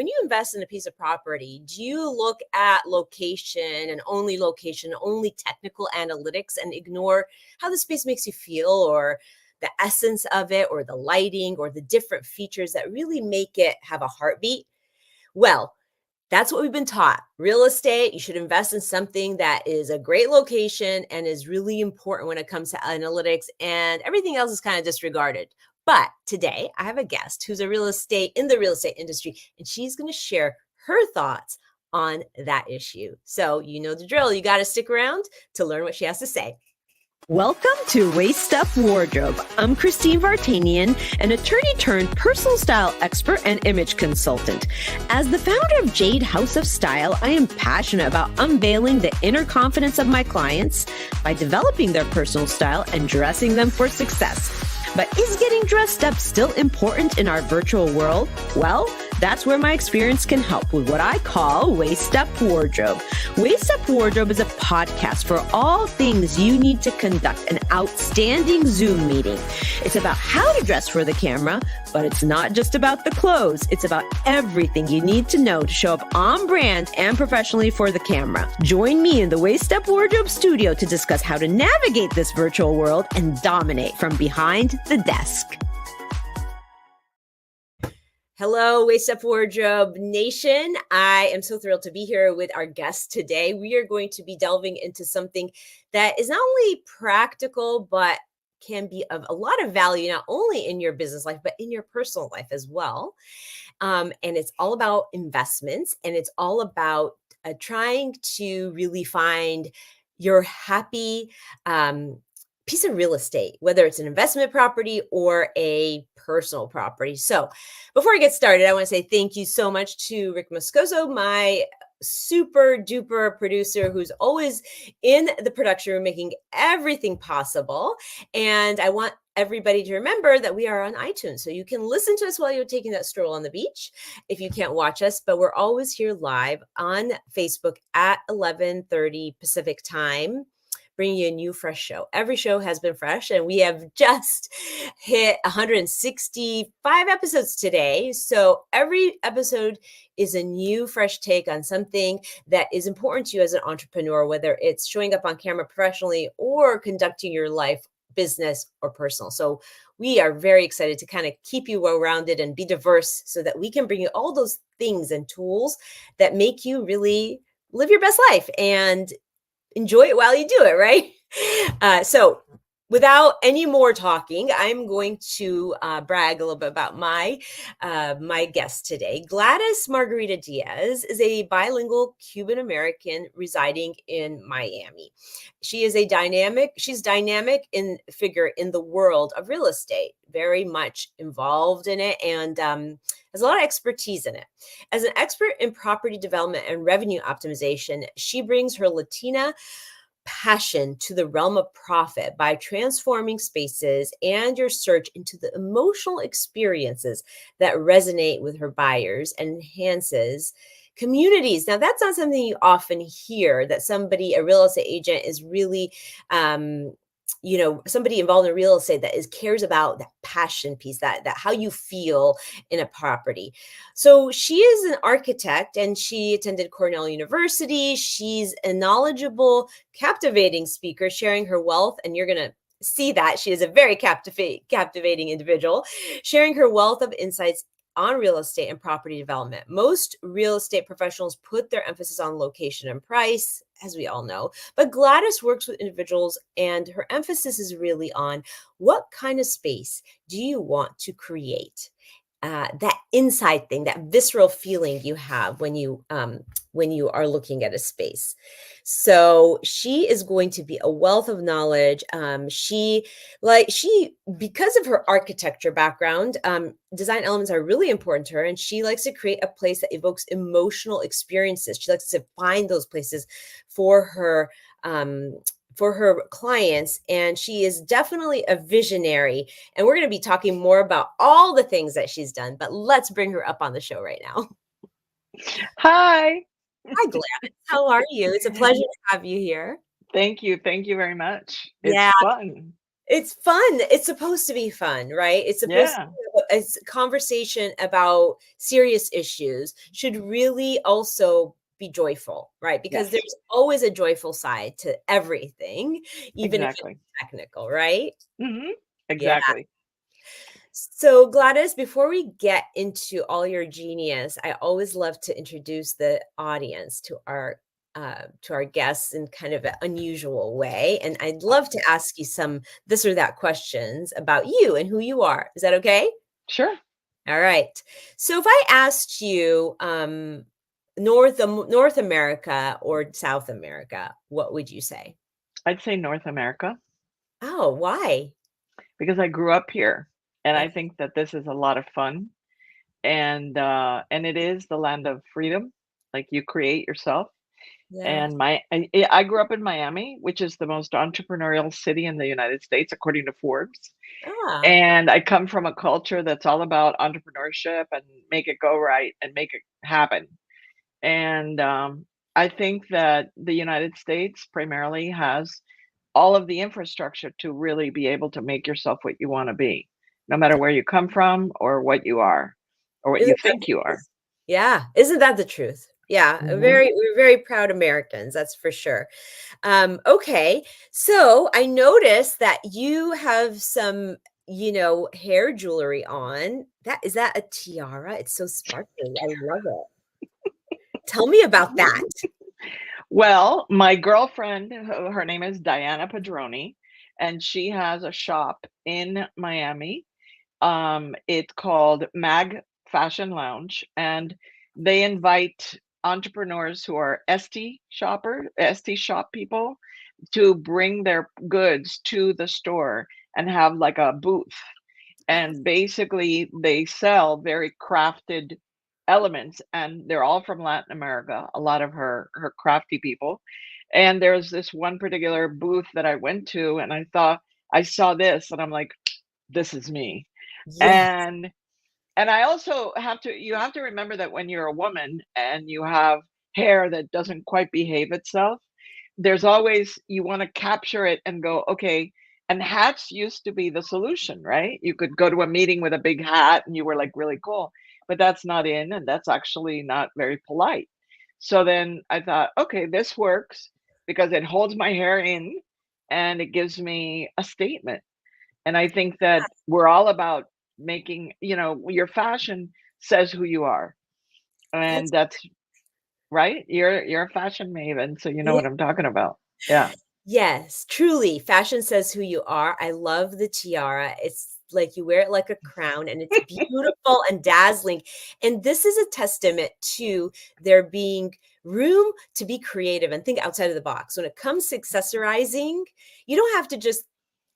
when you invest in a piece of property, do you look at location, only technical analytics, and ignore how the space makes you feel, or the essence of it, or the lighting, or the different features that really make it have a heartbeat? Well, that's what we've been taught. Real estate, you should invest in something that is a great location and is really important when it comes to analytics, and everything else is kind of disregarded. But today I have a guest who's in the real estate industry, and she's going to share her thoughts on that issue. So you know the drill. You got to stick around to learn what she has to say. Welcome to Waist Up Wardrobe. I'm Christine Vartanian, an attorney turned personal style expert and image consultant. As the founder of Jade House of Style, I am passionate about unveiling the inner confidence of my clients by developing their personal style and dressing them for success. But is getting dressed up still important in our virtual world? Well, that's where my experience can help with what I call Waist Up Wardrobe. Waist Up Wardrobe is a podcast for all things you need to conduct an outstanding Zoom meeting. It's about how to dress for the camera, but it's not just about the clothes. It's about everything you need to know to show up on brand and professionally for the camera. Join me in the Waist Up Wardrobe studio to discuss how to navigate this virtual world and dominate from behind the desk. Hello, Waist Up Wardrobe Nation. I am so thrilled to be here with our guest today. We are going to be delving into something that is not only practical, but can be of a lot of value, not only in your business life, but in your personal life as well. And it's all about investments, and it's all about trying to really find your happy piece of real estate, whether it's an investment property or a personal property. So before I get started, I want to say thank you so much to Rick Moscoso, my super duper producer, who's always in the production room making everything possible. And I want everybody to remember that we are on iTunes, so you can listen to us while you're taking that stroll on the beach if you can't watch us, but we're always here live on Facebook at 11:30 Pacific time, bringing you a new fresh show. Every show has been fresh, and we have just hit 165 episodes today. So every episode is a new fresh take on something that is important to you as an entrepreneur, whether it's showing up on camera professionally or conducting your life, business, or personal. So we are very excited to kind of keep you well-rounded and be diverse so that we can bring you all those things and tools that make you really live your best life and enjoy it while you do it, right? So without any more talking, I'm going to brag a little bit about my guest today. Gladys Margarita Diaz is a bilingual Cuban-American residing in Miami. She's dynamic in figure in the world of real estate, very much involved in it, and has a lot of expertise in it. As an expert in property development and revenue optimization, she brings her Latina passion to the realm of profit by transforming spaces and your search into the emotional experiences that resonate with her buyers and enhances communities. Now, that's not something you often hear, that a real estate agent is really, somebody involved in real estate that cares about that passion piece, that how you feel in a property. So she is an architect, and she attended Cornell University. She's a knowledgeable, captivating speaker, sharing her wealth, and you're going to see that she is a very captivating individual, sharing her wealth of insights on real estate and property development. Most real estate professionals put their emphasis on location and price, as we all know, but Gladys works with individuals, and her emphasis is really on what kind of space do you want to create? That inside thing, that visceral feeling you have when you are looking at a space. So she is going to be a wealth of knowledge. Because of her architecture background, design elements are really important to her, and she likes to create a place that evokes emotional experiences. She likes to find those places for her clients, and she is definitely a visionary. And we're going to be talking more about all the things that she's done, but let's bring her up on the show right now. Hi. Hi, Gladys. How are you? It's a pleasure to have you here. Thank you. Thank you very much. It's fun. It's fun. It's supposed to be fun, right? It's supposed to Yeah, be a conversation about serious issues should really also be joyful, right? Because yes, there's always a joyful side to everything, even if it's exactly. technical, right? Hmm. Yeah. Exactly. So, Gladys, before we get into all your genius, I always love to introduce the audience to our guests in kind of an unusual way, and I'd love to ask you some this or that questions about you and who you are. Is that okay? Sure. All right. So, if I asked you North America or South America, what would you say? I'd say North America Oh, why? because I grew up here, and I Okay. think that this is a lot of fun, and it is the land of freedom. Like you create yourself. Yeah. And I grew up in Miami, which is the most entrepreneurial city in the United States, according to Forbes. Ah, And I come from a culture that's all about entrepreneurship and make it go right and make it happen. And I think that the United States primarily has all of the infrastructure to really be able to make yourself what you want to be, no matter where you come from or what you are or what you isn't that think the you are. truth? Yeah, isn't that the truth? Yeah, Hmm. we're very proud Americans, that's for sure. Okay, so I noticed that you have some, hair jewelry on. That is that a tiara? It's so sparkly. I love it. Tell me about that. Well, my girlfriend, her name is Diana Padroni, and she has a shop in Miami. It's called Mag Fashion Lounge, and they invite entrepreneurs who are ST shop people to bring their goods to the store and have like a booth, and basically they sell very crafted elements, and they're all from Latin America, a lot of her crafty people. And there's this one particular booth that I went to, and I thought I saw this and I'm like, this is me. Yes, And I also have to you have to remember that when you're a woman and you have hair that doesn't quite behave itself, there's always you want to capture it and go, okay. And hats used to be the solution, right? You could go to a meeting with a big hat and you were like really cool, but that's not in, and that's actually not very polite. So then I thought, okay, this works because it holds my hair in and it gives me a statement. And I think that we're all about making, your fashion says who you are. And that's that's right. You're a fashion maven, so you know yeah. what I'm talking about. Yeah. Yes, truly, fashion says who you are. I love the tiara. It's like you wear it like a crown and it's beautiful and dazzling. And this is a testament to there being room to be creative and think outside of the box. When it comes to accessorizing, you don't have to just,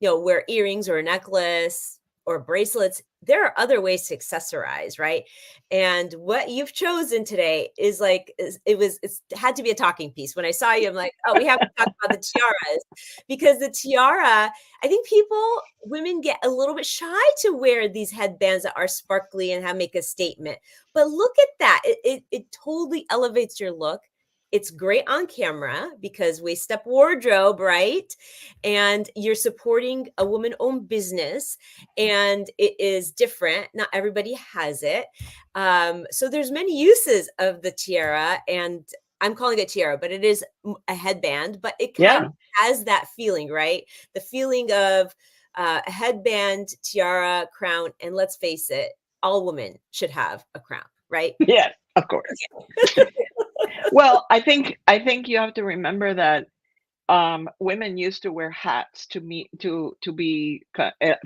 wear earrings or a necklace or bracelets. There are other ways to accessorize, right? And what you've chosen today is like it's had to be a talking piece. When I saw you, I'm like, oh, we have to talk about the tiaras because the tiara, I think women get a little bit shy to wear these headbands that are sparkly and have make a statement. But look at that. It totally elevates your look. It's great on camera because waist up wardrobe, right? And you're supporting a woman owned business and it is different. Not everybody has it. So there's many uses of the tiara, and I'm calling it tiara, but it is a headband, but it kind of Yeah. has that feeling, right? The feeling of a headband, tiara, crown, and let's face it, all women should have a crown, right? Yes, of course. Well, I think you have to remember that women used to wear hats to meet to be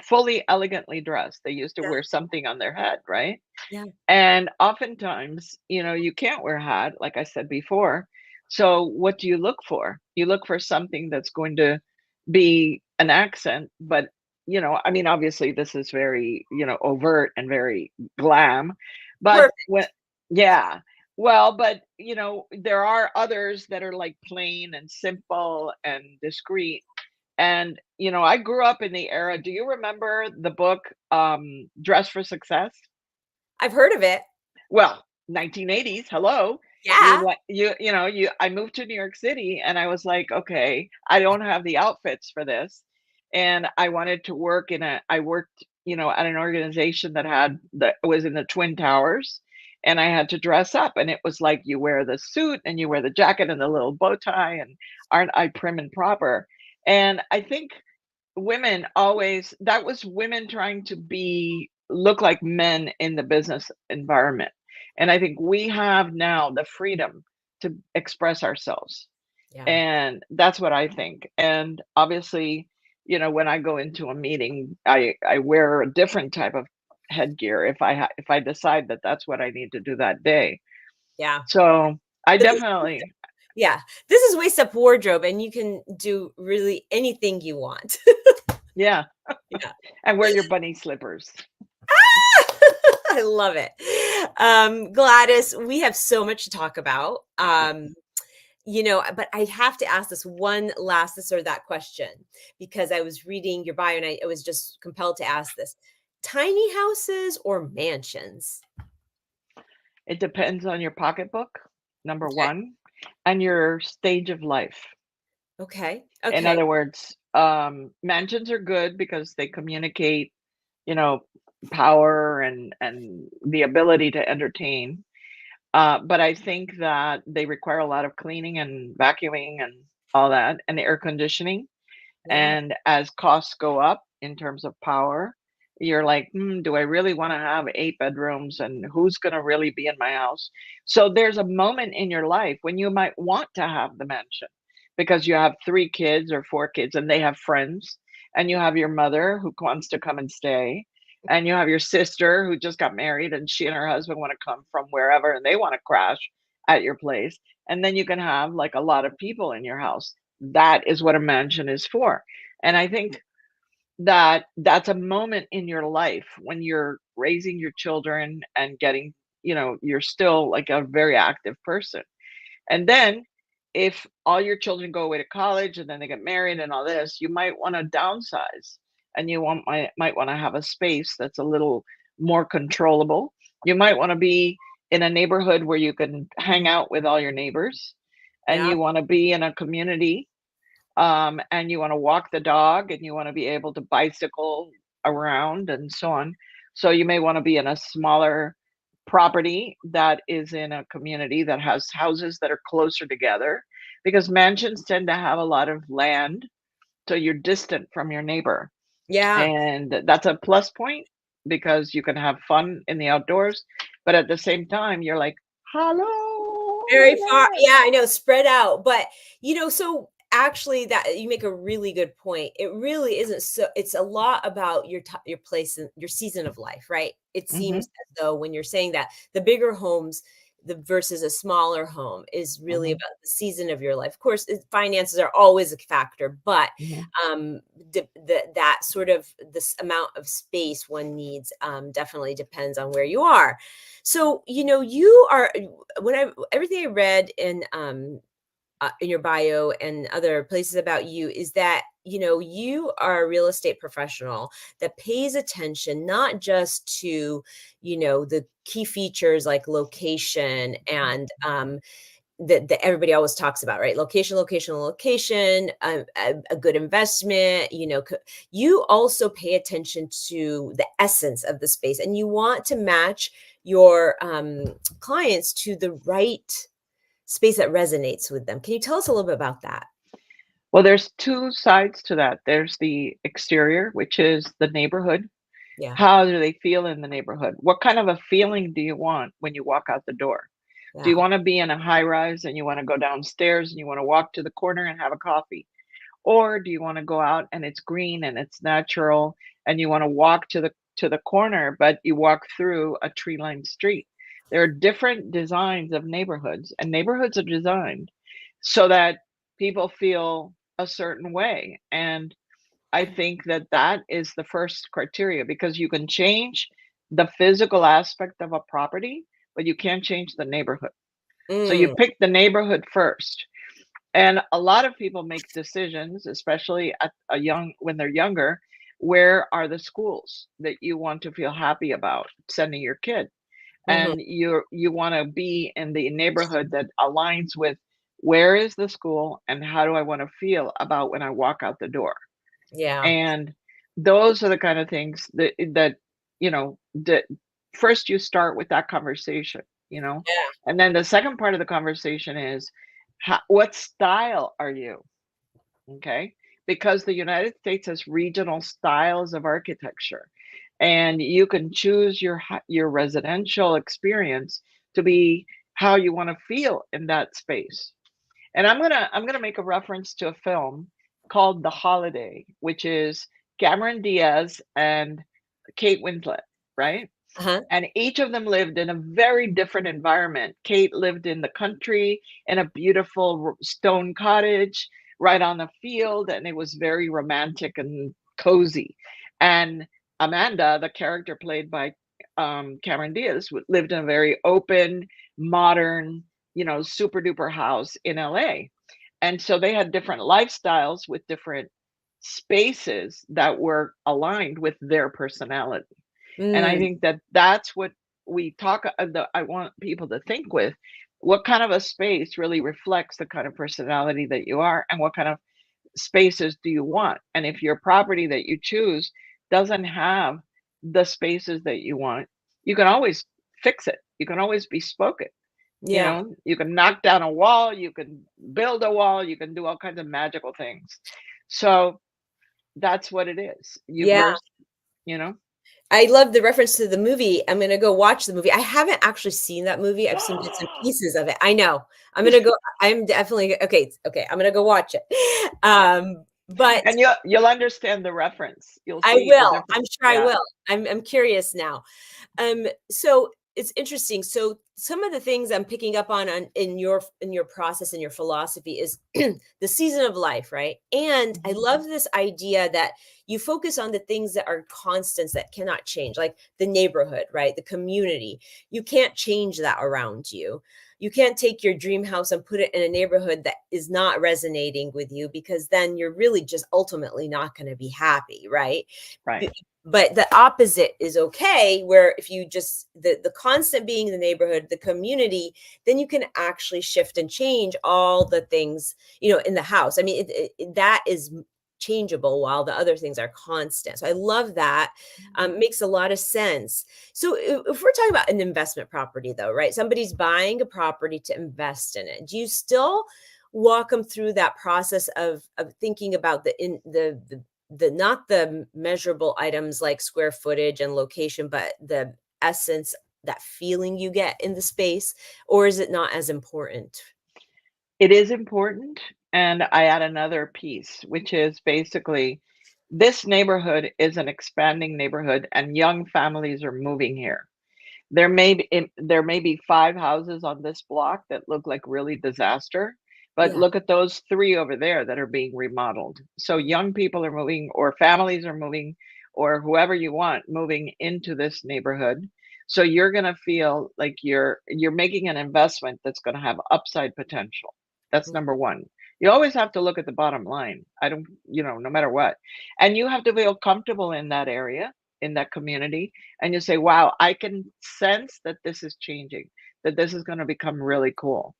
fully elegantly dressed. They used to Yeah, wear something on their head, right? yeah. And oftentimes, you can't wear a hat, like I said before. So what do you look for? You look for something that's going to be an accent, but I mean, obviously this is very, overt and very glam. But Perfect. yeah. Well, but there are others that are like plain and simple and discreet. And I grew up in the era. Do you remember the book Dress for Success? I've heard of it. Well, 1980s, hello. You Yeah. like you I moved to New York City and I was like, okay, I don't have the outfits for this. and I wanted to work I worked, at an organization that was in the Twin Towers, and I had to dress up, and it was like you wear the suit and you wear the jacket and the little bow tie, and aren't I prim and proper? And I think women always that was women trying to look like men in the business environment. And I think we have now the freedom to express ourselves. Yeah. And that's what I think. And obviously, when I go into a meeting, I wear a different type of headgear if I decide that that's what I need to do that day. Yeah. So I This is definitely, yeah. This is Waist Up Wardrobe, and you can do really anything you want. yeah, Yeah. and wear your bunny slippers. I love it. Gladys, we have so much to talk about. But I have to ask this or that question, because I was reading your bio and I was just compelled to ask this. Tiny houses or mansions? It depends on your pocketbook, number Okay. one, and your stage of life. Okay. In Okay. other words, mansions are good because they communicate, you know, power and the ability to entertain. But I think that they require a lot of cleaning and vacuuming and all that, and air conditioning. Yeah. And as costs go up in terms of power, you're like, do I really want to have 8 bedrooms? And who's going to really be in my house? So there's a moment in your life when you might want to have the mansion because you have 3 kids or 4 kids and they have friends, and you have your mother who wants to come and stay, and you have your sister who just got married and she and her husband want to come from wherever and they want to crash at your place. And then you can have like a lot of people in your house. That is what a mansion is for. And I think that that's a moment in your life when you're raising your children and getting, you're still like a very active person. And then if all your children go away to college and then they get married and all this, you might want to downsize, and might want to have a space that's a little more controllable. You might want to be in a neighborhood where you can hang out with all your neighbors, and Yeah. you want to be in a community, and you want to walk the dog and you want to be able to bicycle around and so on. So you may want to be in a smaller property that is in a community that has houses that are closer together, because mansions tend to have a lot of land, so you're distant from your neighbor. Yeah. And that's a plus point because you can have fun in the outdoors, but at the same time you're like, hello Very over far. there. Yeah, I know, spread out. But, so actually that you make a really good point. It really isn't so it's a lot about your place and your season of life, right? It seems Hmm. as though when you're saying that the bigger homes the versus a smaller home is really Hmm. about the season of your life. Of course, finances are always a factor, but Hmm. that sort of this amount of space one needs definitely depends on where you are. So, you are when I everything I read in your bio and other places about you is that you are a real estate professional that pays attention not just to the key features like location and that everybody always talks about, right? Location, location, location, a good investment. You also pay attention to the essence of the space, and you want to match your clients to the right space that resonates with them. Can you tell us a little bit about that? Well, there's 2 sides to that. There's the exterior, which is the neighborhood. Yeah, How do they feel in the neighborhood? What kind of a feeling do you want when you walk out the door? Do you yeah, wanna be in a high rise and you wanna go downstairs and you wanna walk to the corner and have a coffee? Or do you wanna go out and it's green and it's natural and you wanna walk to the corner, but you walk through a tree-lined street? There are different designs of neighborhoods, and neighborhoods are designed so that people feel a certain way, and I think that that is the first criteria, because you can change the physical aspect of a property, but you can't change the neighborhood. So you mm, pick the neighborhood first. And a lot of people make decisions, especially at a young when they're younger, where are the schools that you want to feel happy about sending your kid? mhm, And you want to be in the neighborhood that aligns with where is the school and how do I want to feel about when I walk out the door? Yeah. And those are the kind of things that that first you start with that conversation, Yeah. and then the second part of the conversation is, what style are you? Okay, because the United States has regional styles of architecture, and you can choose your residential experience to be how you want to feel in that space. And I'm gonna make a reference to a film called The Holiday, which is Cameron Diaz and Kate Winslet, right? Uh-huh. And each of them lived in a very different environment. Kate lived in the country in a beautiful stone cottage right on the field, and it was very romantic and cozy. And Amanda, the character played by Cameron Diaz, lived in a very open, modern, super duper house in LA. And so they had different lifestyles with different spaces that were aligned with their personality. And I Mm, think that that's what we talk I want people to think with. What kind of a space really reflects the kind of personality that you are, and what kind of spaces do you want? And if your property that you choose doesn't have the spaces that you want, you can always fix it. You can always bespoke it. yeah. You can knock down a wall, you can build a wall, you can do all kinds of magical things. So that's what it is. You Yeah. verse, you know. I love the reference to the movie. I'm gonna go watch the movie. I haven't actually seen that movie. I've seen bits and pieces of it. I know. I'm definitely okay. Okay, I'm gonna go watch it. But And you'll understand the reference. You'll I see the will. I'm difference. sure I Yeah. will. I'm curious now. So it's interesting. So some of the things I'm picking up on in your process and your philosophy is the season of life, right? And I Mhm. love this idea that you focus on the things that are constants that cannot change, like the neighborhood, right? The community. You can't change that around you. You can't take your dream house and put it in a neighborhood that is not resonating with you, because then you're really just ultimately not going to be happy, right? Right. But the opposite is okay, where if you just the constant being the neighborhood, the community, then you can actually shift and change all the things, in the house. I mean, that is changeable while the other things are constant. So I love that. Makes a lot of sense. So if we're talking about an investment property though, right? Somebody's buying a property to invest in it. Do you still walk them through that process of thinking about the not the measurable items like square footage and location, but the essence, that feeling you get in the space, or is it not as important? It is important. And I add another piece, which is basically this neighborhood is an expanding neighborhood and young families are moving here. There may be 5 houses on this block that look like really disaster, but Yeah. look at those 3 over there that are being remodeled. So young people are moving, or families are moving, or whoever you want moving into this neighborhood. So you're gonna feel like you're making an investment that's gonna have upside potential. That's Mm. number 1. You always have to look at the bottom line. I don't, no matter what. And you have to feel comfortable in that area, in that community, and you say, wow, I can sense that this is changing, that this is going to become really cool.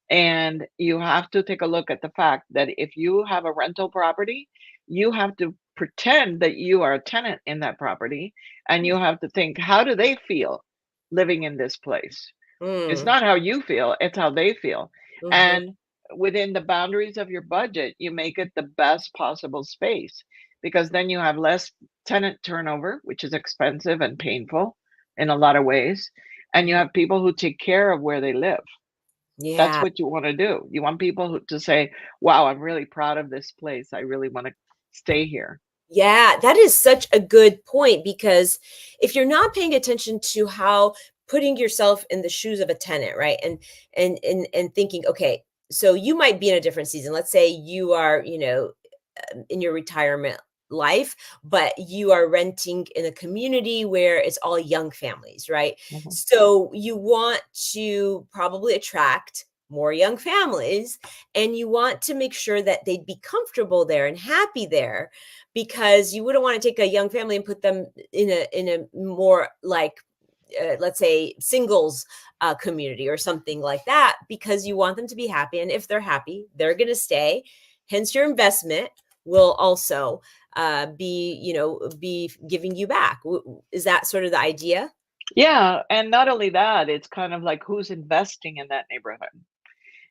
And you have to take a look at the fact that if you have a rental property, you have to pretend that you are a tenant in that property, and you have to think, how do they feel living in this place? It's Mm. not how you feel, it's how they feel. Mhm. And within the boundaries of your budget, you make it the best possible space, because then you have less tenant turnover, which is expensive and painful in a lot of ways. And you Mhm. have people who take care of where they live. That's Yeah. what you want to do. You want people to say, wow, I'm really proud of this place. I really want to stay here. Yeah, that is such a good point, because if you're not paying attention to how putting yourself in the shoes of a tenant, right? And thinking, okay, so you might be in a different season. Let's say you are, in your retirement life, but you are renting in a community where it's all young families, right? Mhm. So you want to probably attract more young families, and you want to make sure that they'd be comfortable there and happy there, because you wouldn't want to take a young family and put them in a more like let's say singles community or something like that, because you want them to be happy, and if they're happy they're going to stay, hence your investment will also be giving you back. Is that sort of the idea? Yeah, and not only that, it's kind of like who's investing in that neighborhood.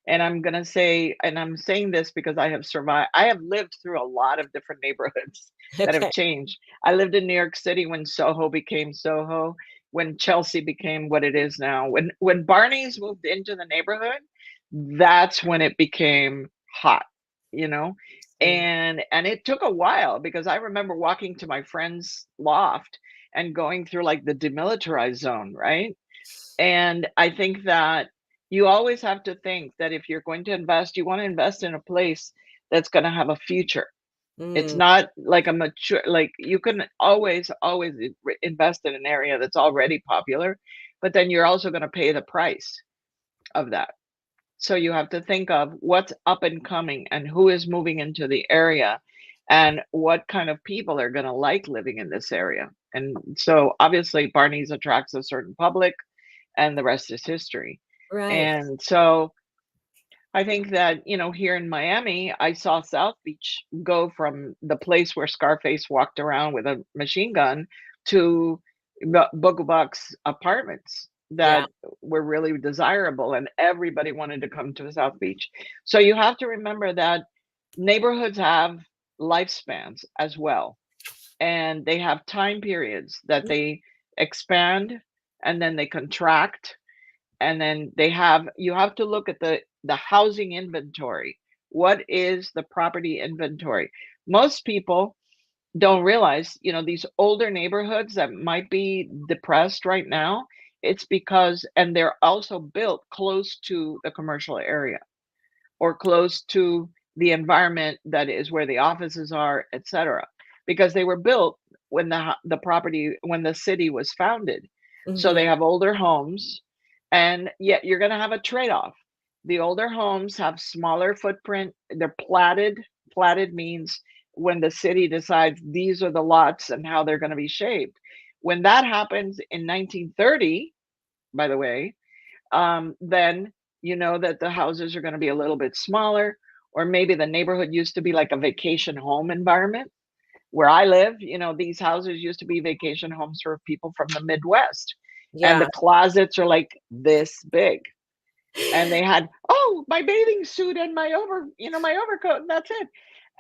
And I'm gonna say, and I'm saying this because I have lived through a lot of different neighborhoods that have Okay. changed. I lived in New York City when Soho became Soho, when Chelsea became what it is now. When Barney's moved into the neighborhood, that's when it became hot, you know? Mm. And it took a while because I remember walking to my friend's loft and going through like the demilitarized zone, right? And I think that you always have to think that if you're going to invest, you want to invest in a place that's going to have a future. It's Mm, not like a mature, like you can always invest in an area that's already popular, but then you're also going to pay the price of that. So you have to think of what's up and coming and who is moving into the area and what kind of people are going to like living in this area. And so obviously Barney's attracts a certain public and the rest is history. right. And so I think that, here in Miami, I saw South Beach go from the place where Scarface walked around with a machine gun to Boogie Bucks apartments Yeah. that were really desirable and everybody wanted to come to South Beach. So you have to remember that neighborhoods have lifespans as well. And they have time periods that they expand and then they contract and then you have to look at the housing inventory. What is the property inventory? Most people don't realize, these older neighborhoods that might be depressed right now, it's because and they're also built close to the commercial area or close to the environment that is where the offices are, etc. Because they were built when the property when the city was founded. So they Mhm. have older homes, and yet you're going to have a trade-off. The older homes have smaller footprint. They're platted. Platted means when the city decides these are the lots and how they're going to be shaped. When that happens in 1930, by the way, then you know that the houses are going to be a little bit smaller, or maybe the neighborhood used to be like a vacation home environment. Where I live, these houses used to be vacation homes for people from the Midwest, and the Yeah. closets are like this big. And they had, oh, my bathing suit and my overcoat, and that's it.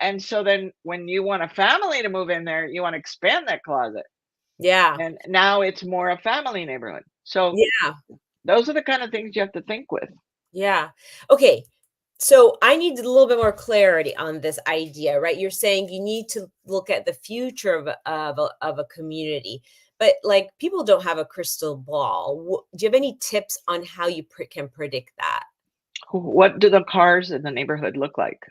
And so then when you want a family to move in there, you want to expand that closet. Yeah. And now it's more a family neighborhood. So Yeah. those are the kind of things you have to think with. Yeah. Okay. So I need a little bit more clarity on this idea, right? You're saying you need to look at the future of a community, but like people don't have a crystal ball. Do you have any tips on how you can predict that? What do the cars in the neighborhood look like?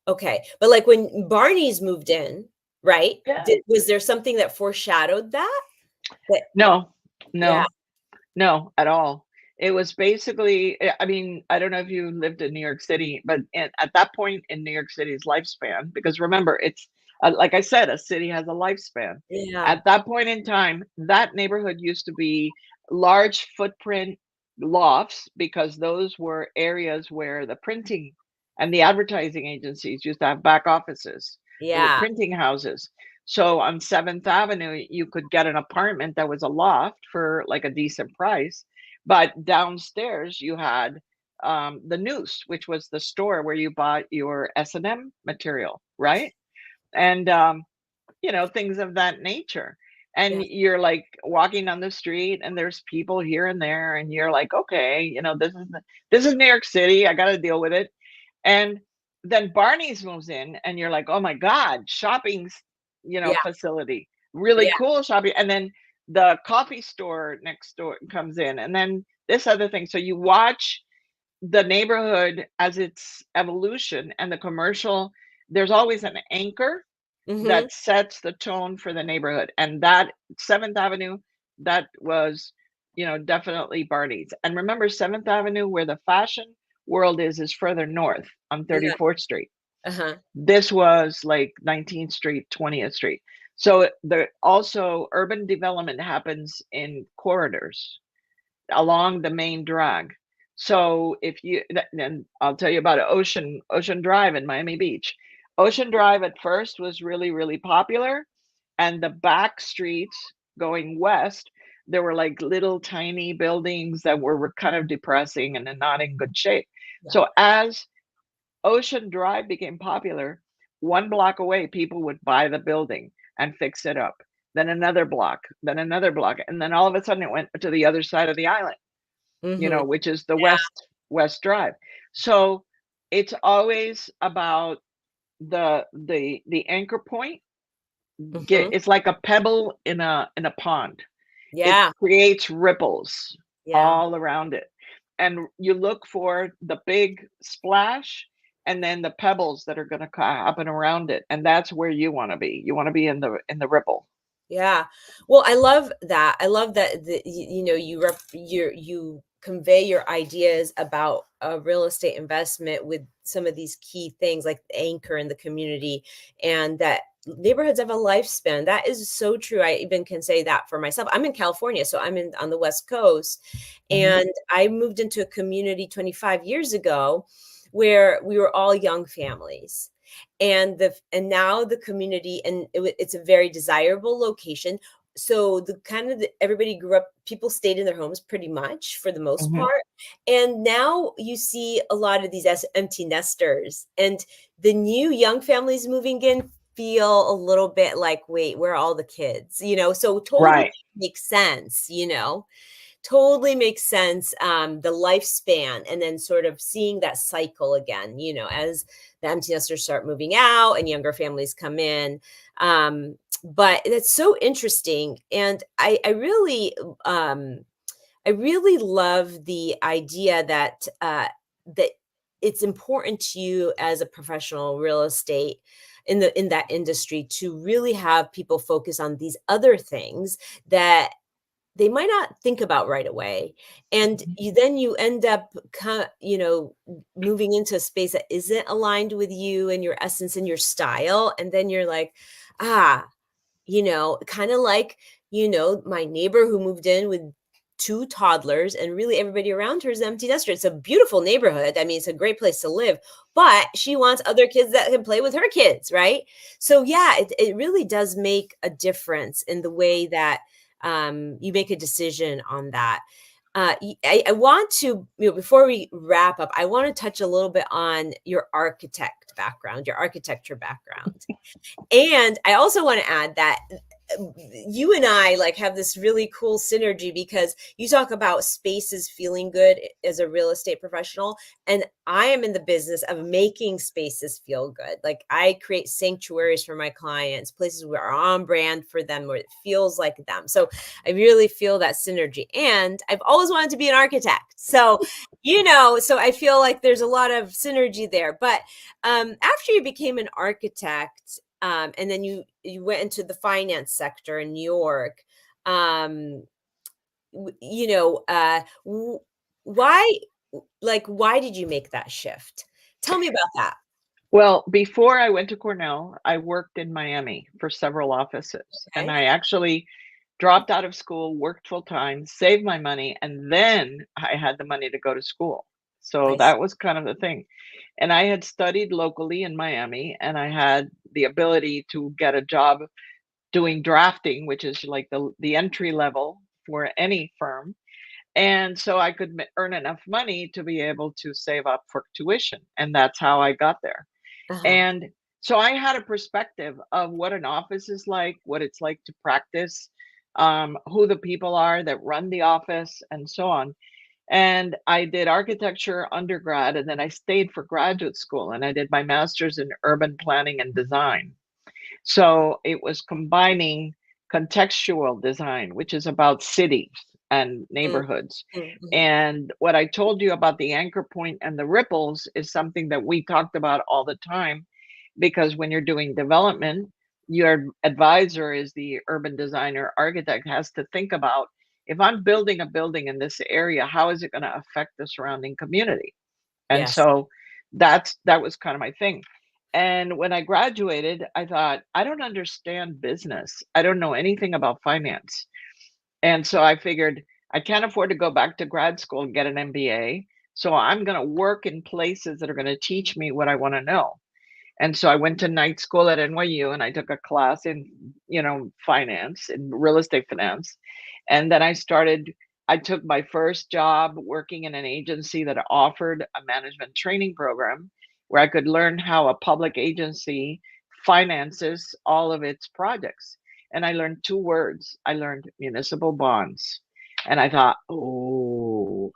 Okay, but like when Barney's moved in, right? Yeah. Was there something that foreshadowed that? That No, yeah. no, no, at all. It was basically, I mean, I don't know if you lived in New York City, but at that point in New York City's lifespan, because remember, it's like I said, a city has a lifespan. Yeah. At that point in time, that neighborhood used to be large footprint lofts because those were areas where the printing and the advertising agencies used to have back offices. They were Yeah. printing houses. So on 7th Avenue, you could get an apartment that was a loft for like a decent price. But downstairs, you had the Noose, which was the store where you bought your S&M material, right? And, things of that nature. And Yeah. you're like walking on the street and there's people here and there. And you're like, okay, this is New York City. I got to deal with it. And then Barney's moves in and you're like, "Oh my god, shopping's, Yeah. facility. Really Yeah. cool shopping." And then the coffee store next door comes in and then this other thing. So you watch the neighborhood as its evolution and the commercial, there's always an anchor Mhm. that sets the tone for the neighborhood. And that 7th Avenue, that was, definitely Barney's. And remember 7th Avenue, where the fashion world is further north on Yeah. 34th Street. Uh-huh. This was like 19th Street, 20th Street. So the also urban development happens in corridors along the main drag. So if you, then I'll tell you about Ocean Drive in Miami Beach. Ocean Drive at first was really, really popular, and the back streets going west, there were like little tiny buildings that were kind of depressing and then not in good shape. Yeah. So as Ocean Drive became popular, one block away, people would buy the building and fix it up. Then another block, and then all of a sudden it went to the other side of the island, Mhm. which is the Yeah. West Drive. So it's always about the anchor point. Mhm. It's like a pebble in a pond. It Yeah. creates ripples Yeah. all around it. And you look for the big splash and then the pebbles that are going to happen around it. And that's where you want to be. You want to be in the ripple. Yeah. Well, I love that. I love that you convey your ideas about a real estate investment with some of these key things like the anchor in the community, and that neighborhoods have a lifespan. That is so true. I even can say that for myself. I'm in California, so I'm in on the West Coast, Mhm. and I moved into a community 25 years ago where we were all young families, and now the community, and it's a very desirable location. So the kind of everybody grew up, people stayed in their homes pretty much for the most Mhm. part, and now you see a lot of these as empty nesters, and the new young families moving in feel a little bit like, wait, where are all the kids, so totally Right. makes sense, totally makes sense, the lifespan, and then sort of seeing that cycle again, as the empty nesters start moving out and younger families come in. But that's so interesting, and um, I really love the idea that it's important to you as a professional real estate in that industry to really have people focus on these other things that they might not think about right away, and Mhm. you end up moving into a space that isn't aligned with you and your essence and your style, and then you're like, ah, kind of like, my neighbor who moved in with two toddlers, and really everybody around her is empty nester. It's a beautiful neighborhood. I mean, it's a great place to live, but she wants other kids that can play with her kids, right? So yeah, it really does make a difference in the way that you make a decision on that. I want to, before we wrap up, I want to touch a little bit on your your architecture background. And I also want to add that you and I like have this really cool synergy because you talk about spaces feeling good as a real estate professional, and I am in the business of making spaces feel good. Like I create sanctuaries for my clients, places where are on brand for them, where it feels like them. So I really feel that synergy, and I've always wanted to be an architect. So so I feel like there's a lot of synergy there. But after you became an architect, and then you went into the finance sector in New York. Um, why, why did you make that shift? Tell me about that. Well, before I went to Cornell, I worked in Miami for several offices, and Okay, I actually dropped out of school, worked full time, saved my money, and then I had the money to go to school. So I see. that was kind of the thing. And I had studied locally in Miami, and I had the ability to get a job doing drafting, which is like the entry level for any firm. And so I could earn enough money to be able to save up for tuition, and that's how I got there. Uh-huh. And so I had a perspective of what an office is like, what it's like to practice, who the people are that run the office, and so on. And I did architecture undergrad, and then I stayed for graduate school, and I did my master's in urban planning and design. So it was combining contextual design, which is about cities and Mm, neighborhoods. mm, mhm. And what I told you about the anchor point and the ripples is something that we talked about all the time, because when you're doing development, your advisor is the urban designer architect, has to think about, if I'm building a building in this area, how is it going to affect the surrounding community? And Yes. so that was kind of my thing. And when I graduated, I thought, I don't understand business. I don't know anything about finance. And so I figured I can't afford to go back to grad school and get an MBA. So I'm going to work in places that are going to teach me what I want to know. And so I went to night school at NYU and I took a class in, finance, in real estate finance. And then I took my first job working in an agency that offered a management training program where I could learn how a public agency finances all of its projects. And I learned two words. I learned municipal bonds. And I thought, oh,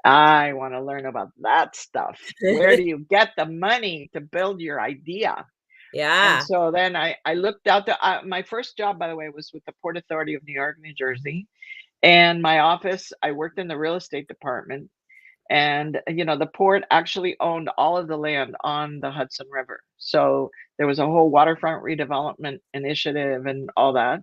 I want to learn about that stuff. Where do you get the money to build your idea? And Yeah. so then I looked out my first job, by the way, was with the Port Authority of New York, New Jersey. And my office, I worked in the real estate department. And, the port actually owned all of the land on the Hudson River. So there was a whole waterfront redevelopment initiative and all that.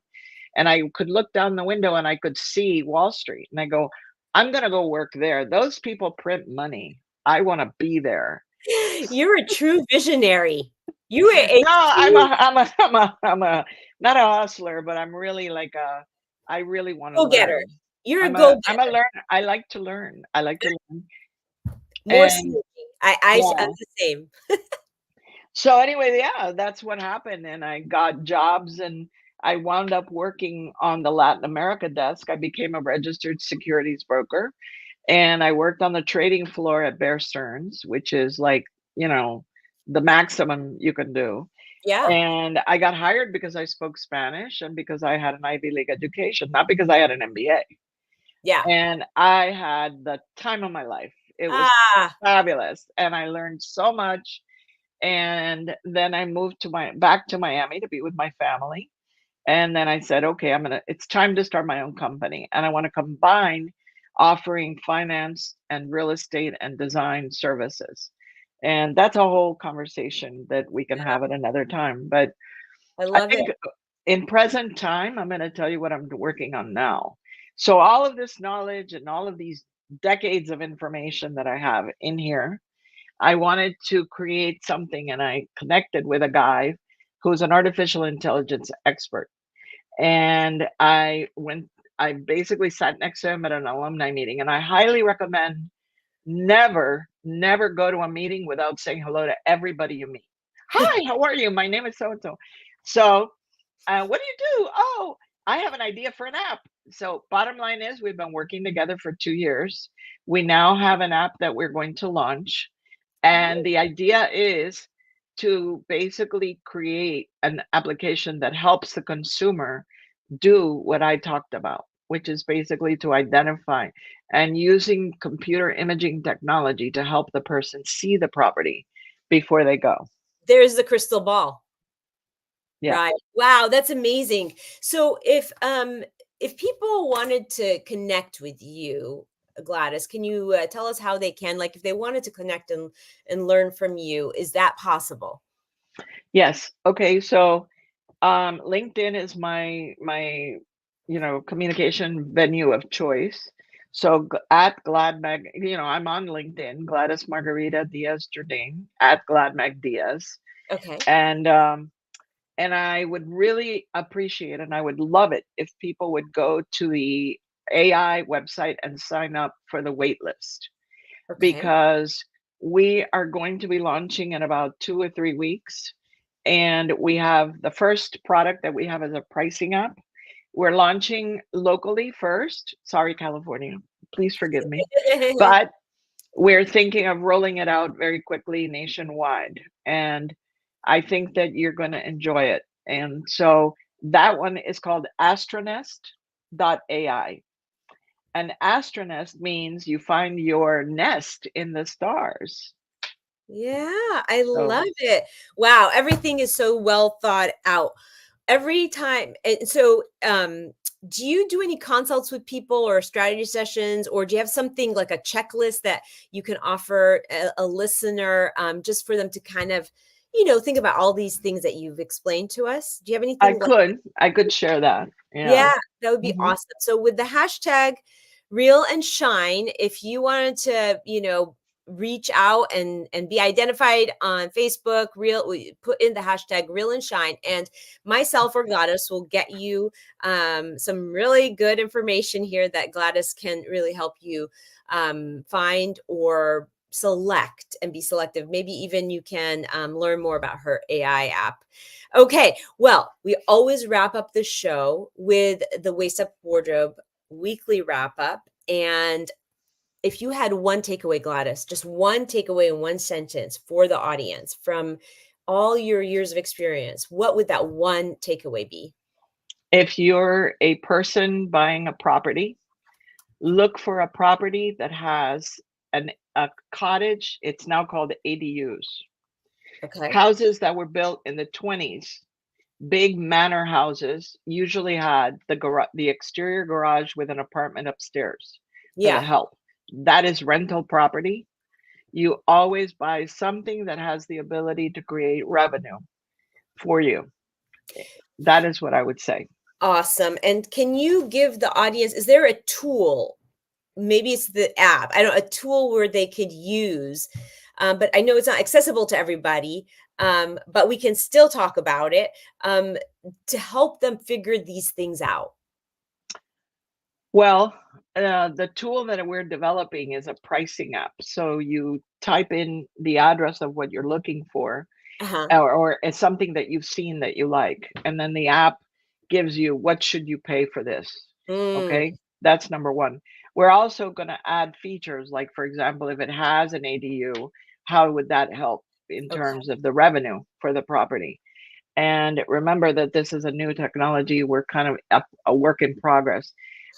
And I could look down the window and I could see Wall Street. And I go, I'm going to go work there. Those people print money. I want to be there. You're a true visionary. You were a No, I'm true a, I'm a, I'm a, I'm a, not a hustler, but I'm really like I really want to go-getter. learn. You're a I'm a go-getter. learner. I like to learn. I like to learn. More And sneaky. I'm yeah. the same. So anyway, yeah, that's what happened. And I got jobs and I wound up working on the Latin America desk. I became a registered securities broker and I worked on the trading floor at Bear Stearns, which is like, the maximum you can do. Yeah. And I got hired because I spoke Spanish and because I had an Ivy League education, not because I had an MBA. Yeah. And I had the time of my life. It was Ah, fabulous. And I learned so much. And then I moved back to Miami to be with my family. And then I said, okay, it's time to start my own company. And I want to combine offering finance and real estate and design services. And that's a whole conversation that we can have at another time. But I I love it. think in present time, I'm going to tell you what I'm working on now. So all of this knowledge and all of these decades of information that I have in here, I wanted to create something and I connected with a guy who's an artificial intelligence expert. And I basically sat next to him at an alumni meeting and I highly recommend never go to a meeting without saying hello to everybody you meet. Hi, how are you? My name is so and so. So, what do you do? Oh, I have an idea for an app. So, bottom line is, we've been working together for 2 years. We now have an app that we're going to launch. And the idea is to basically create an application that helps the consumer do what I talked about, which is basically to identify and using computer imaging technology to help the person see the property before they go. There's the crystal ball. Yeah. Right. Wow, that's amazing. So if people wanted to connect with you, Gladys, can you tell us how they can, like if they wanted to connect and learn from you, is that possible? Yes. Okay. So LinkedIn is my communication venue of choice. So at GladMag, I'm on LinkedIn, Gladys Margarita Diaz Jordan at GladMag Diaz. Okay. And I would really appreciate and I would love it if people would go to the AI website and sign up for the wait list Okay. because we are going to be launching in about 2 or 3 weeks. And we have the first product that we have as a pricing app. We're launching locally first. Sorry, California. Please forgive me. But we're thinking of rolling it out very quickly nationwide. And I think that you're going to enjoy it. And so that one is called Astranest.ai. And Astranest means you find your nest in the stars. Yeah, I So love it. Wow, everything is so well thought out. Every time. And so, do you do any consults with people or strategy sessions, or do you have something like a checklist that you can offer a listener, just for them to kind of, think about all these things that you've explained to us? Do you have anything like I could share that. Yeah. Yeah, that would be Mhm. awesome. So with the hashtag real and shine, if you wanted to, reach out and be identified on Facebook, we put in the hashtag real and shine, and myself or Gladys will get you some really good information here that Gladys can really help you find or select and be selective. Maybe even you can learn more about her AI app. Okay, well, we always wrap up the show with the Waist Up Wardrobe weekly wrap up. And if you had one takeaway, Gladys, just one takeaway in one sentence for the audience from all your years of experience, what would that one takeaway be? If you're a person buying a property, look for a property that has a cottage. It's now called ADUs. Okay. Houses that were built in the 20s, big manor houses, usually had the exterior garage with an apartment upstairs for the Yeah. help. That is rental property. You always buy something that has the ability to create revenue for you. That is what I would say. Awesome. And can you give the audience, is there a tool? Maybe it's the app. I don't know, a tool where they could use, but I know it's not accessible to everybody, but we can still talk about it to help them figure these things out. Well, the tool that we're developing is a pricing app. So you type in the address of what you're looking for, Uh-huh. or it's something that you've seen that you like, and then the app gives you what should you pay for this. Mm, Okay, that's number one. We're also going to add features like, for example, if it has an ADU, how would that help in okay. terms of the revenue for the property? And remember that this is a new technology. We're kind of a work in progress.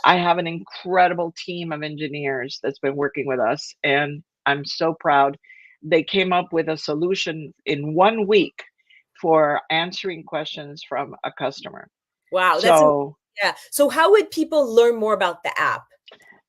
I have an incredible team of engineers that's been working with us, and I'm so proud. They came up with a solution in 1 week for answering questions from a customer. Wow. So Yeah. So how would people learn more about the app?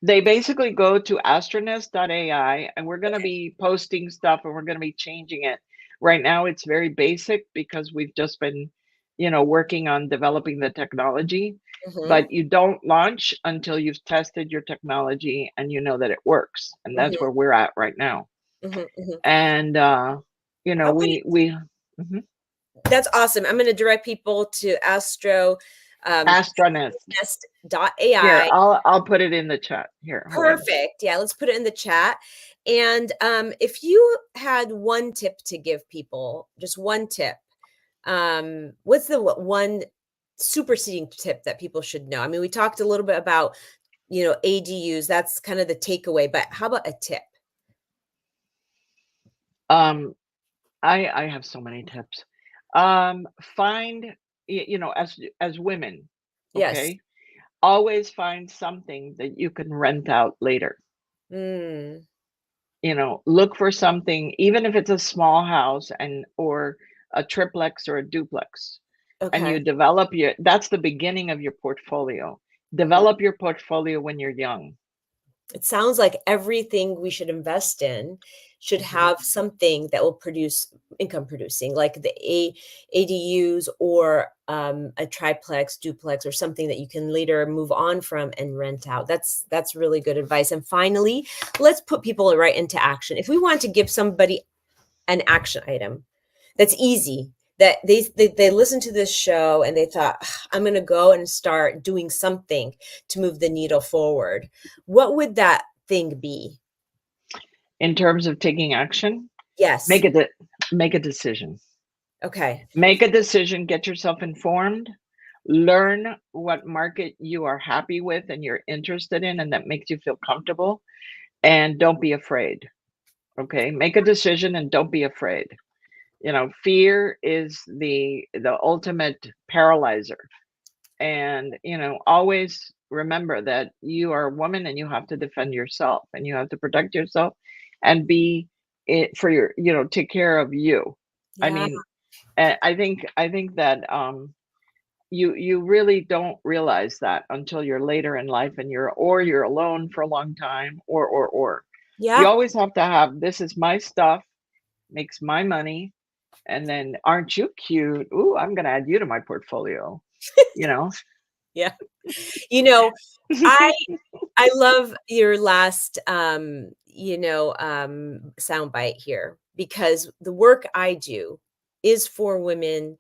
they basically go to astranest.ai, and we're going to Okay. be posting stuff, and we're going to be changing it. Right now it's very basic because we've just been, working on developing the technology, Mm-hmm, but you don't launch until you've tested your technology and you know that it works, and that's mm-hmm, where we're at right now. mm-hmm, mm-hmm. And How would we Mhm. That's awesome. I'm going to direct people to Astranest. Here, nest.ai. I'll put it in the chat. Here, hold on. Perfect. Yeah, let's put it in the chat. And if you had one tip to give people, just one tip, what's the one superseding tip that people should know? I mean, we talked a little bit about, ADUs. That's kind of the takeaway, but how about a tip? um I have so many tips. Find, as women, Yes. okay, always find something that you can rent out later. Mm, Look for something, even if it's a small house or a triplex or a duplex, and you okay. develop that's the beginning of your portfolio. Mhm. Develop your portfolio when you're young. It sounds like everything we should invest in should Mhm. have something that will produce income producing, like the ADUs or a triplex, duplex, or something that you can later move on from and rent out. That's really good advice. And finally, let's put people right into action. If we want to give somebody an action item that's easy, that they listen to this show and they thought, I'm going to go and start doing something to move the needle forward, what would that thing be? In terms of taking action, Yes. make it make a decision. Okay. Make a decision, get yourself informed, learn what market you are happy with and you're interested in and that makes you feel comfortable, and don't be afraid. Okay? Make a decision and don't be afraid. Fear is the ultimate paralyzer. And, always remember that you are a woman and you have to defend yourself and you have to protect yourself and be it for take care of you. I Yeah. mean, I think that you really don't realize that until you're later in life and you're alone for a long time, or you Yeah. always have to have, this is my stuff, makes my money, and then aren't you cute? Ooh, I'm gonna add you to my portfolio, you know. Yeah. You know, I I love your last soundbite here, because the work I do is for women,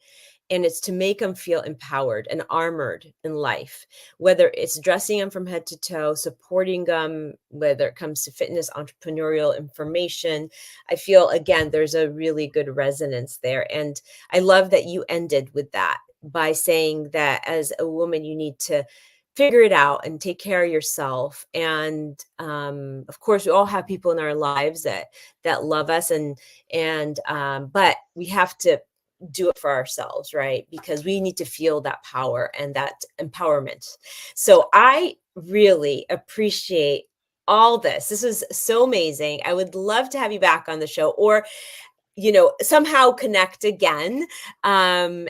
and it's to make them feel empowered and armored in life, whether it's dressing them from head to toe, supporting them, whether it comes to fitness, entrepreneurial information. I feel, again, there's a really good resonance there. And I love that you ended with that by saying that as a woman, you need to figure it out and take care of yourself. And of course, we all have people in our lives that love us, and but we have to do it for ourselves, right? Because we need to feel that power and that empowerment. So I really appreciate all this. This is so amazing. I would love to have you back on the show, or somehow connect again. Thank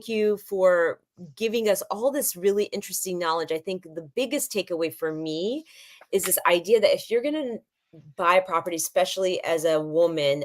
you for giving us all this really interesting knowledge. I think the biggest takeaway for me is this idea that if you're going to buy a property, especially as a woman,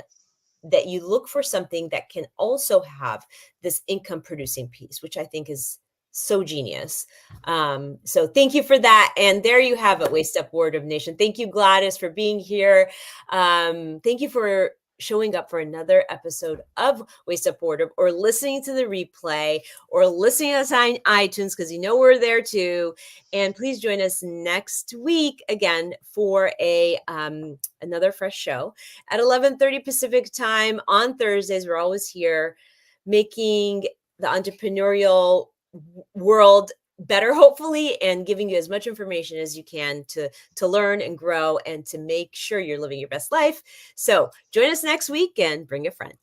that you look for something that can also have this income producing piece, which I think is so genius. So thank you for that. And there you have it, Waist Up Wardrobe Nation. Thank you, Gladys, for being here. Thank you for showing up for another episode of Waist Up Wardrobe, or listening to the replay, or listening to us on iTunes, because we're there too. And please join us next week again for another fresh show at 11:30 Pacific time on Thursdays. We're always here making the entrepreneurial world better, hopefully, and giving you as much information as you can to learn and grow and to make sure you're living your best life. So join us next week and bring a friend.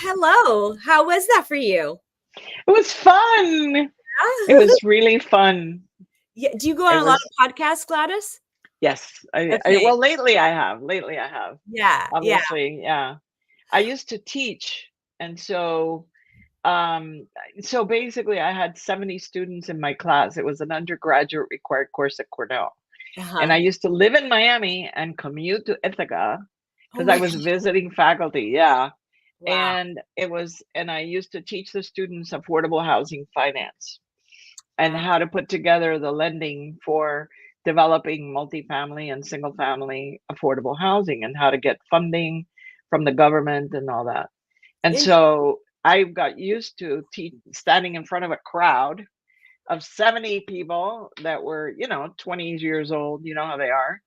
Hello. How was that for you? It was fun. Yeah. It was really fun. Yeah. Do you go on a lot of podcasts, Gladys? Yes. Well, lately I have. Yeah. Obviously, yeah. I used to teach, and so basically I had 70 students in my class. It was an undergraduate required course at Cornell. And I used to live in Miami and commute to Ithaca because I was visiting faculty. Yeah. Wow. And I used to teach the students affordable housing finance and how to put together the lending for developing multifamily and single family affordable housing, and how to get funding from the government and all that. And so I got used to standing in front of a crowd of 70 people that were, 20 years old, you know how they are.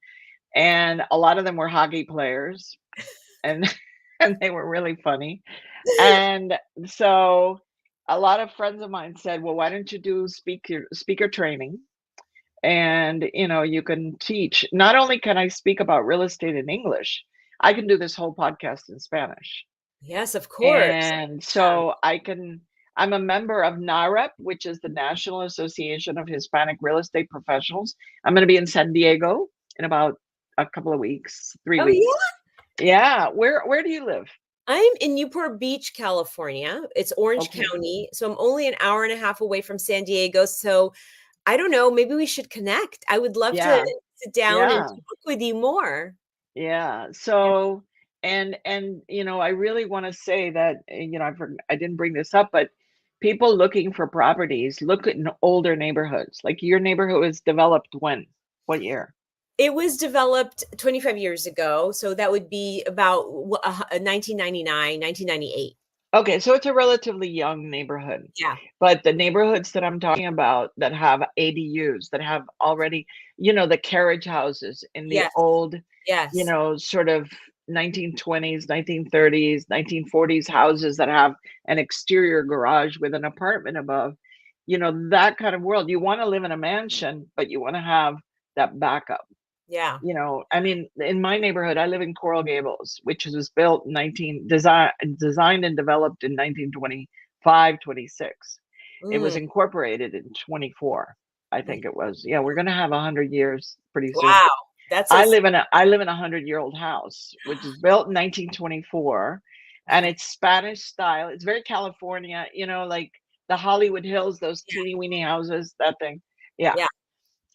And a lot of them were hockey players, and they were really funny. And so a lot of friends of mine said, well, why don't you do speaker training? And, you can teach. Not only can I speak about real estate in English, I can do this whole podcast in Spanish. Yes, of course. And so I'm a member of NAREP, which is the National Association of Hispanic Real Estate Professionals. I'm going to be in San Diego in about a couple of weeks, 3 weeks. Yeah. Where do you live? I'm in Newport Beach, California. It's Orange County. So I'm only an hour and a half away from San Diego. So I don't know, maybe we should connect. I would love to sit down and talk with you more. Yeah. So, and I really want to say that, I didn't bring this up, but people looking for properties, look at older neighborhoods. Like your neighborhood was developed when? What year? It was developed 25 years ago. So that would be about 1999, 1998. Okay, so it's a relatively young neighborhood. Yeah. But the neighborhoods that I'm talking about that have ADUs, that have already, the carriage houses in the old, sort of 1920s, 1930s, 1940s houses that have an exterior garage with an apartment above. that kind of world. You want to live in a mansion, but you want to have that backup. Yeah. I mean, in my neighborhood, I live in Coral Gables, which was built designed and developed in 1925, 26. It was Mm, incorporated in 24, I mm. think it was. Yeah, we're gonna have 100 years pretty soon. Wow. That's a I live in a 100-year-old house, which is built in 1924, and wow. it's Spanish style. It's very California, like the Hollywood Hills, those Yeah. teeny weeny houses, that thing. Yeah. Yeah.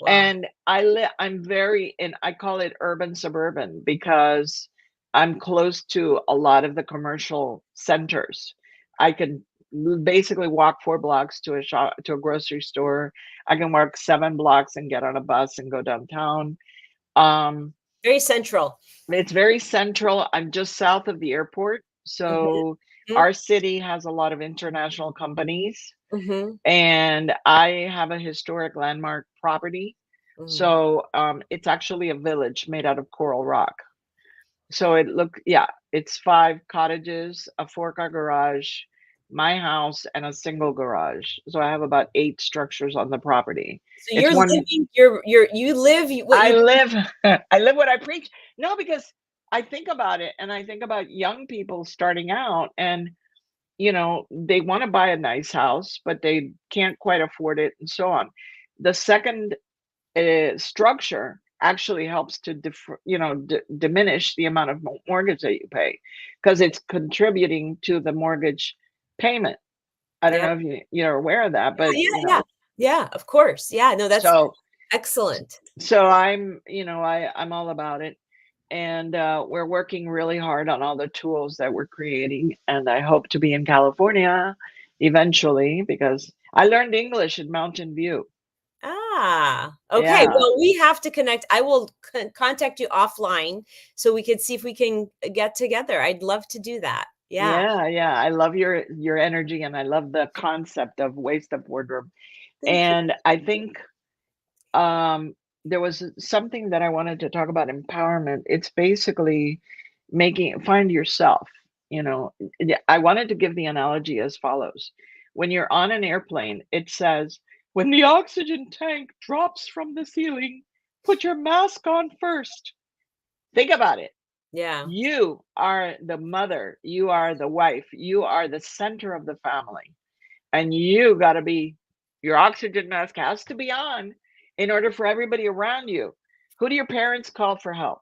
Wow. And I'm very, and I call it urban suburban because I'm close to a lot of the commercial centers. I can basically walk 4 blocks to a shop, to a grocery store. I can walk 7 blocks and get on a bus and go downtown. Um, Very central. it's very central. I'm just south of the airport. Mhm, So mhm, our city has a lot of international companies, mhm, and I have a historic landmark property. mhm. So it's actually a village made out of coral rock. So it's 5 cottages, a 4-car garage, my house, and a single garage. So I have about 8 structures on the property. So It's you're one living you live what I you live I live what I preach. No, because I think about it, and I think about young people starting out, and they want to buy a nice house, but they can't quite afford it, and so on. The second structure actually helps to diminish the amount of mortgage that you pay, because it's contributing to the mortgage payment. I don't yeah, know if you're aware of that, but yeah, yeah. Yeah, of course. Yeah, no, that's so excellent. I'm all about it. And we're working really hard on all the tools that we're creating, and I hope to be in California eventually, because I learned English in Mountain View. Ah, okay, Yeah. well, we have to connect. I will contact you offline so we could see if we can get together. I'd love to do that. Yeah. Yeah, yeah. I love your energy, and I love the concept of waist up wardrobe. Thank you. And I think there was something that I wanted to talk about, empowerment. It's basically find yourself, I wanted to give the analogy as follows. When you're on an airplane, it says, when the oxygen tank drops from the ceiling, put your mask on first. Think about it. Yeah. You are the mother, you are the wife, you are the center of the family, and you got to be, your oxygen mask has to be on in order for everybody around you. Who do your parents call for help?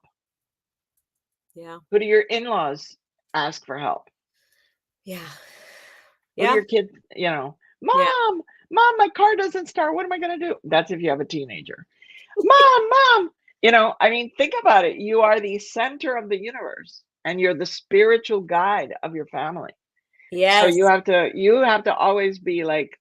Yeah. Who do your in-laws ask for help? Yeah. Who do Yeah. your kids, Yeah. mom, my car doesn't start, what am I going to do? That's if you have a teenager. Mom, I mean, think about it. You are the center of the universe, and you're the spiritual guide of your family. So Yes. you have to always be like,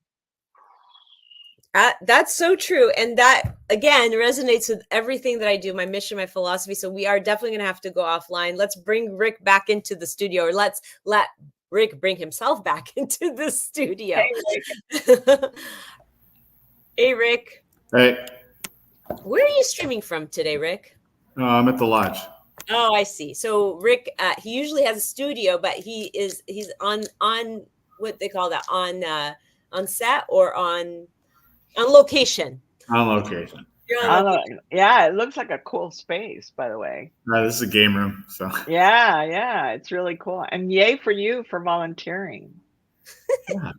That's so true. And that, again, resonates with everything that I do, my mission, my philosophy. So we are definitely going to have to go offline. Let's bring Rick back into the studio, or let's let Rick bring himself back into the studio. hey, like, Hey, Rick. Hey, Where are you streaming from today, Rick? I'm at the lodge. Oh, I see. So Rick, he usually has a studio, but he's on what they call that, on set or on location. On location. You're on I don't location. know. Yeah, it looks like a cool space, by the way. This is a game room, so Yeah, it's really cool. And yay for you for volunteering. yeah.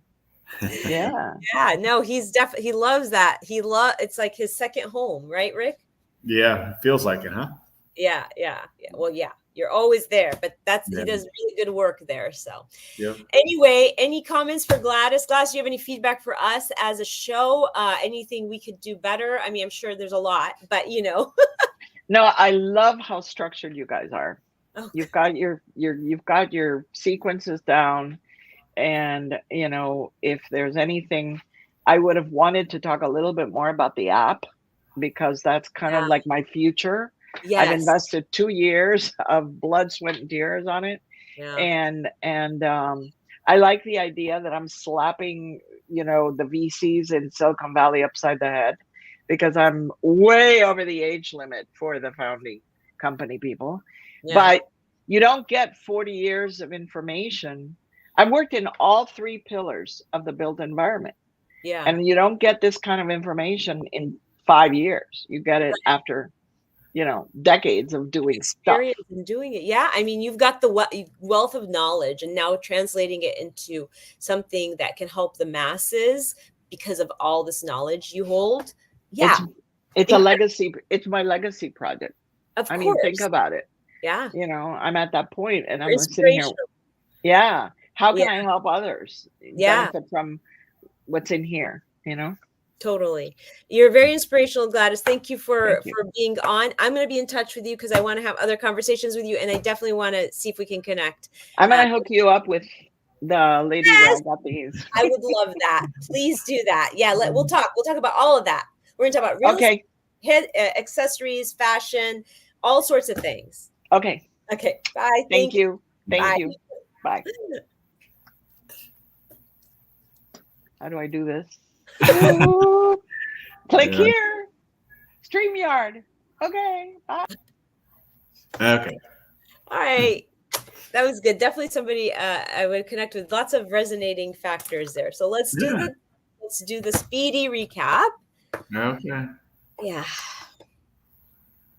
Yeah. Yeah, no, he loves that. It's like his second home, right, Rick? Yeah, it feels like it, huh? Yeah, yeah, yeah. Well, yeah, you're always there, but he Yeah. does really good work there. So Yep. anyway, any comments for Gladys? Gladys, do you have any feedback for us as a show? Anything we could do better? I mean, I'm sure there's a lot, but No, I love how structured you guys are. Oh, You've got your sequences down, and if there's anything, I would have wanted to talk a little bit more about the app, because that's kind of yeah. like my future. I've Yes. invested 2 years of blood, sweat, and tears on it. Yeah. And I like the idea that I'm slapping, the VCs in Silicon Valley upside the head, because I'm way over the age limit for the founding company people. Yeah. But you don't get 40 years of information. I've worked in all 3 pillars of the built environment. Yeah. And you don't get this kind of information in 5 years. You get it after, decades of doing stuff. Experience in doing it. Yeah. I mean, you've got the wealth of knowledge, and now translating it into something that can help the masses because of all this knowledge you hold. Yeah. It's a legacy. It's my legacy project. Of I course. mean, think about it. Yeah. I'm at that point and You're I'm sitting here. inspirational. Yeah. How can Yeah. I help others benefit from what's in here, Totally. You're very inspirational, Gladys. Thank you for Thank you. being on. I'm going to be in touch with you because I want to have other conversations with you, and I definitely want to see if we can connect. I'm going to hook you up with the lady where I got these. I would love that. Please do that. Yeah, we'll talk. We'll talk about all of that. We're going to talk about real estate, accessories, fashion, all sorts of things. Okay. Okay. Bye. Thank you. Thank Bye. you. Bye. How do I do this? Click here. StreamYard. Okay. Bye. Okay. All right. That was good. Definitely somebody I would connect with. Lots of resonating factors there. So let's do the speedy recap. Okay. Yeah.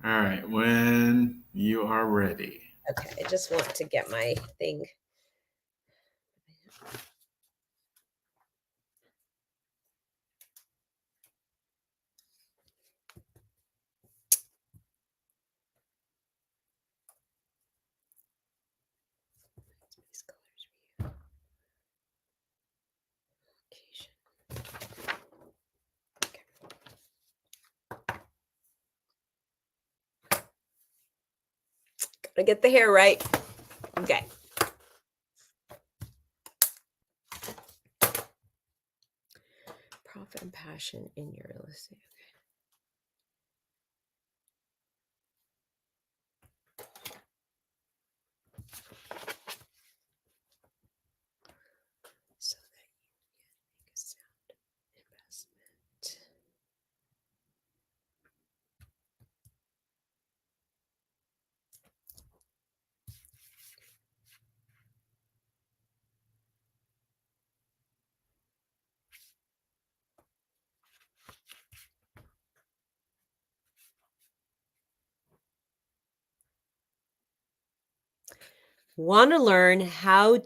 All right. When you are ready. Okay. I just want to get my thing. Gotta get the hair right. Okay. Profit and passion in your real estate. So that you can make a sound investment. Want to learn how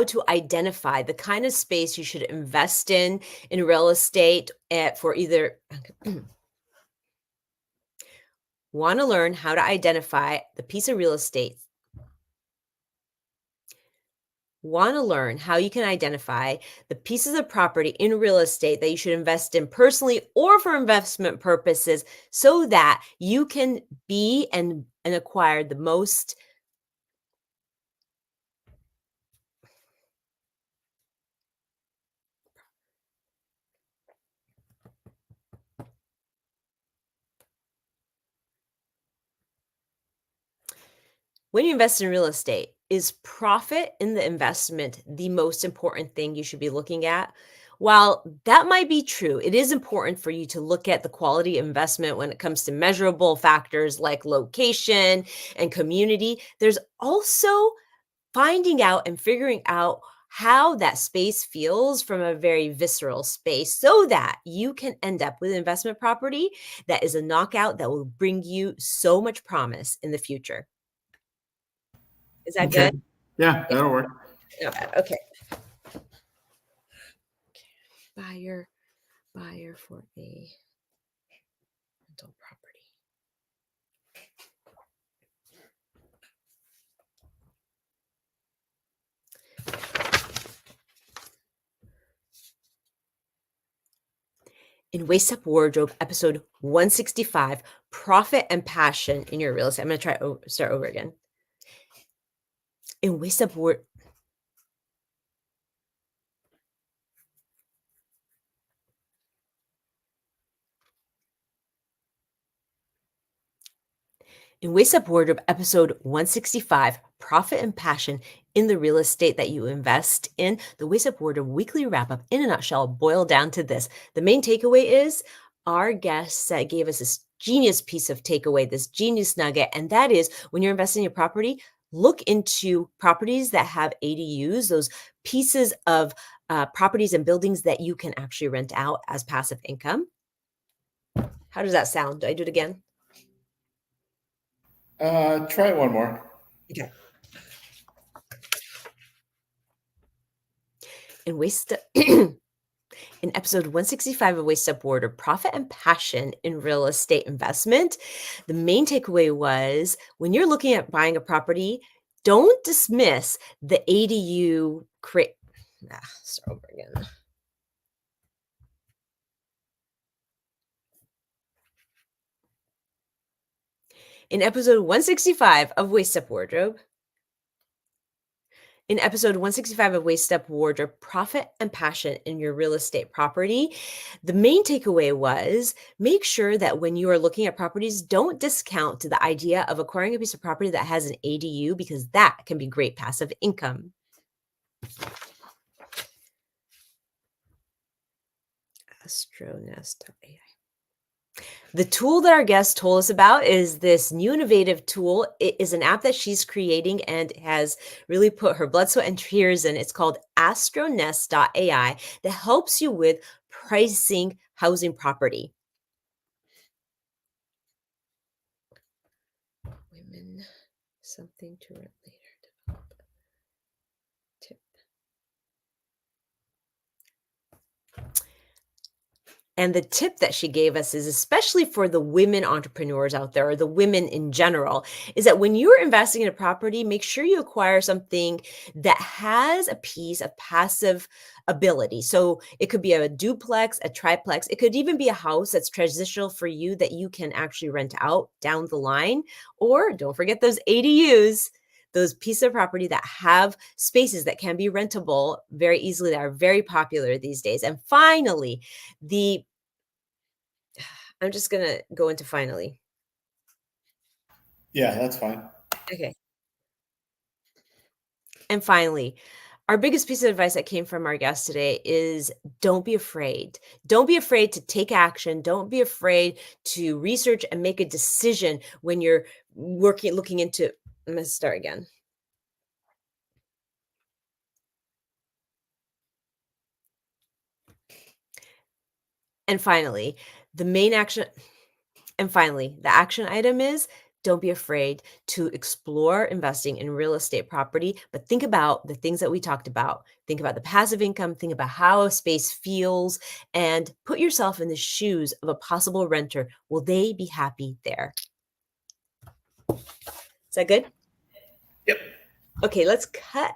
to identify the kind of space you should invest in real estate for either want to learn how to identify the piece of real estate. Want to learn how you can identify the pieces of property in real estate that you should invest in personally or for investment purposes so that you can be and acquire the most when you invest in real estate. Is profit in the investment the most important thing you should be looking at? While that might be true, it is important for you to look at the quality of investment when it comes to measurable factors like location and community. There's also finding out and figuring out how that space feels from a very visceral space so that you can end up with investment property that is a knockout that will bring you so much promise in the future. Is that good? Yeah, that'll work. Okay. Buyer for a rental property. In Waist Up Wardrobe, episode 165, Profit and Passion in Your Real Estate. I'm going to start over again. In Waist Up Wardrobe. In Waist Up Wardrobe, episode 165, Profit and Passion in the Real Estate that you invest in, the Waist Up Wardrobe weekly wrap up in a nutshell boiled down to this. The main takeaway is our guests that gave us this genius piece of takeaway, this genius nugget, and that is when you're investing in your property, look into properties that have ADUs, those pieces of properties and buildings that you can actually rent out as passive income. How does that sound? Do I do it again? Try it one more. Okay. In waste in episode 165 of Waste Up Wardrobe, Profit and Passion in Real Estate Investment, the main takeaway was when you're looking at buying a property, don't dismiss the ADU start over again. In episode 165 of Waste Up Wardrobe, Profit and Passion in Your Real Estate Property, the main takeaway was make sure that when you are looking at properties, don't discount the idea of acquiring a piece of property that has an ADU, because that can be great passive income. Astranest.ai. The tool that our guest told us about is this new innovative tool. It is an app that she's creating and has really put her blood, sweat, and tears in. It's called Astranest.ai that helps you with pricing housing property. Women, something to rent later. Develop. Tip. And the tip that she gave us is especially for the women entrepreneurs out there, or the women in general, is that when you're investing in a property, make sure you acquire something that has a piece of passive ability. So it could be a duplex, a triplex. It could even be a house that's transitional for you that you can actually rent out down the line. Or don't forget those ADUs, those pieces of property that have spaces that can be rentable very easily, that are very popular these days. And finally, I'm just going to go into finally. Yeah, that's fine. Okay. And finally, our biggest piece of advice that came from our guest today is don't be afraid. Don't be afraid to take action. Don't be afraid to research and make a decision when you're looking into, I'm going to start again. And finally, the action item is don't be afraid to explore investing in real estate property, but think about the things that we talked about. Think about the passive income, think about how a space feels, and put yourself in the shoes of a possible renter. Will they be happy there? Is that good? Yep. Okay, let's cut